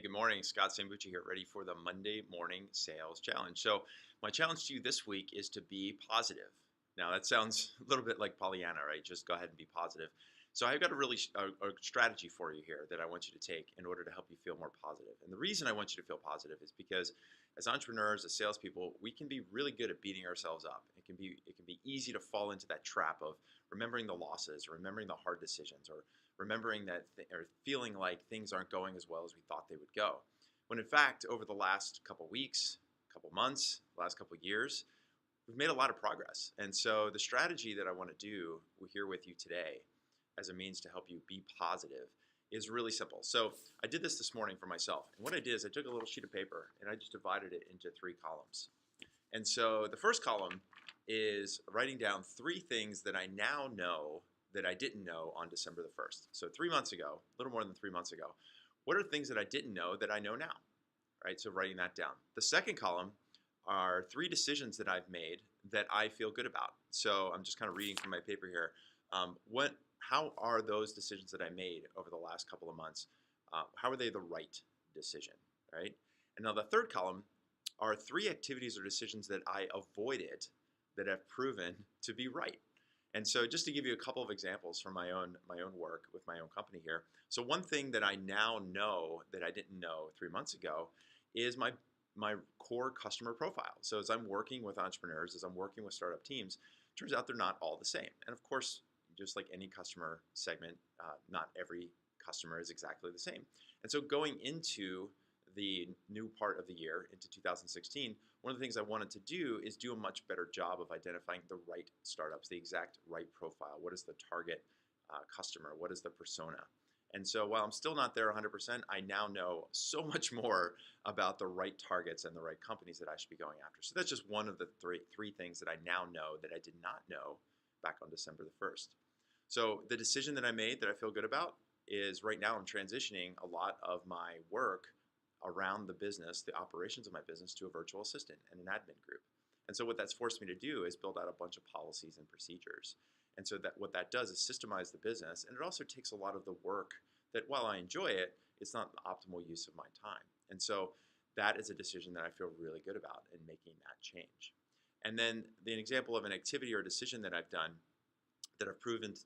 Hey, good morning. Scott Sambucci here, ready for the Monday morning sales challenge. So, my challenge to you this week is to be positive. Now, that sounds a little bit like Pollyanna, right? Just go ahead and be positive. So, I've got a strategy for you here that I want you to take in order to help you feel more positive. And the reason I want you to feel positive is because as entrepreneurs, as salespeople, we can be really good at beating ourselves up. It can be easy to fall into that trap of remembering the losses, or remembering the hard decisions, or remembering or feeling like things aren't going as well as we thought they would go. When in fact, over the last couple weeks, couple months, last couple years, we've made a lot of progress. And so the strategy that I want to do here with you today as a means to help you be positive is really simple. So I did this morning for myself. And what I did is I took a little sheet of paper and I just divided it into 3 columns. And so the first column is writing down 3 things that I now know that I didn't know on December the 1st. So 3 months ago, a little more than 3 months ago, what are things that I didn't know that I know now, right? So writing that down. The second column are 3 decisions that I've made that I feel good about. So I'm just kind of reading from my paper here. How are those decisions that I made over the last couple of months, how are they the right decision, right? And now the third column are 3 activities or decisions that I avoided that have proven to be right. And so just to give you a couple of examples from my own work with my own company here. So one thing that I now know that I didn't know 3 months ago is my core customer profile. So as I'm working with entrepreneurs, as I'm working with startup teams, turns out they're not all the same. And of course, just like any customer segment, not every customer is exactly the same. And so going into the new part of the year, into 2016, one of the things I wanted to do is do a much better job of identifying the right startups, the exact right profile. What is the target customer? What is the persona? And so while I'm still not there 100%, I now know so much more about the right targets and the right companies that I should be going after. So that's just one of the three things that I now know that I did not know back on December the 1st. So the decision that I made that I feel good about is right now I'm transitioning a lot of my work around the business, the operations of my business, to a virtual assistant and an admin group. And so what that's forced me to do is build out a bunch of policies and procedures. And so that what that does is systemize the business, and it also takes a lot of the work that, while I enjoy it, it's not the optimal use of my time. And so that is a decision that I feel really good about in making that change. And then the example of an activity or decision that I've done that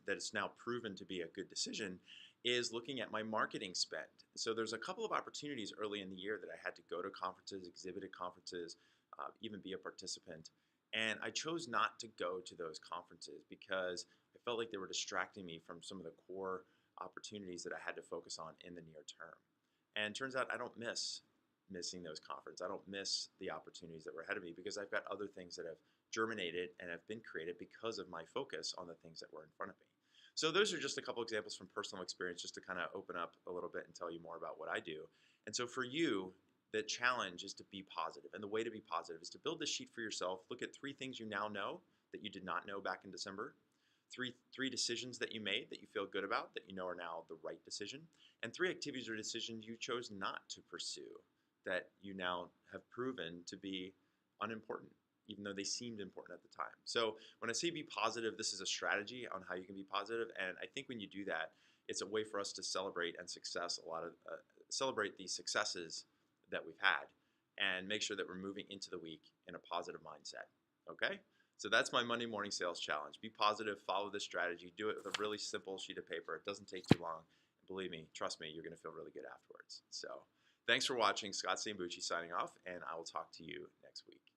it's now proven to be a good decision is looking at my marketing spend. So there's a couple of opportunities early in the year that I had to go to conferences, exhibit at conferences, even be a participant. And I chose not to go to those conferences because I felt like they were distracting me from some of the core opportunities that I had to focus on in the near term. And it turns out I don't miss missing those conferences. I don't miss the opportunities that were ahead of me because I've got other things that have germinated and have been created because of my focus on the things that were in front of me. So those are just a couple examples from personal experience, just to kind of open up a little bit and tell you more about what I do. And so for you, the challenge is to be positive. And the way to be positive is to build this sheet for yourself. Look at 3 things you now know that you did not know back in December. Three decisions that you made that you feel good about, that you know are now the right decision. And 3 activities or decisions you chose not to pursue that you now have proven to be unimportant, even though they seemed important at the time. So when I say be positive, this is a strategy on how you can be positive. And I think when you do that, it's a way for us to celebrate celebrate the successes that we've had and make sure that we're moving into the week in a positive mindset. Okay? So that's my Monday morning sales challenge. Be positive, follow this strategy, do it with a really simple sheet of paper. It doesn't take too long. And believe me, trust me, you're going to feel really good afterwards. So thanks for watching. Scott Sambucci signing off, and I will talk to you next week.